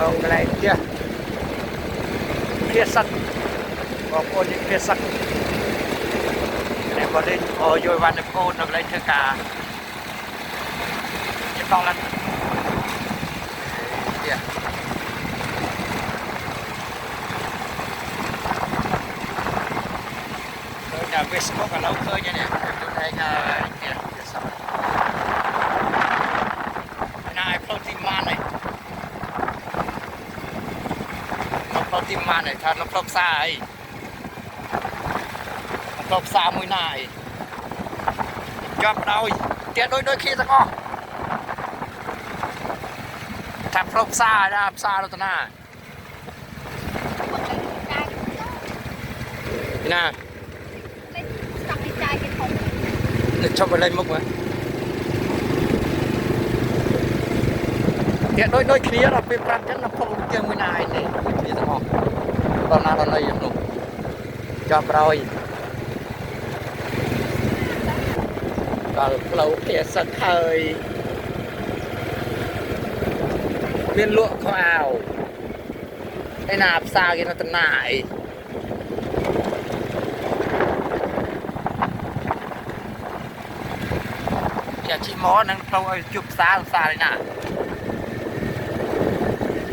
Không cái này kia kia sắt có cô những kia sắt này có lên rồi vào được cô được lên chơi cả cái to lên kia nhà Facebook là lâu khơi nha nè đây là kia sắt này protein man này protein man này thật nó không xa ấy không xa mũi này chọc đôi kia đôi khi ta có thật không xa ra xa đâu ta nè nè cho vào lên mốc mà kia đôi khi là phim rắn chắc là không kia mũi này này kia ta có còn nào đây không chọc đôi lâu kia sân hơi miên lụa khó ảo cái nạp xa kia nó tân nại chả chỉ mó nâng lâu chụp xa đây nè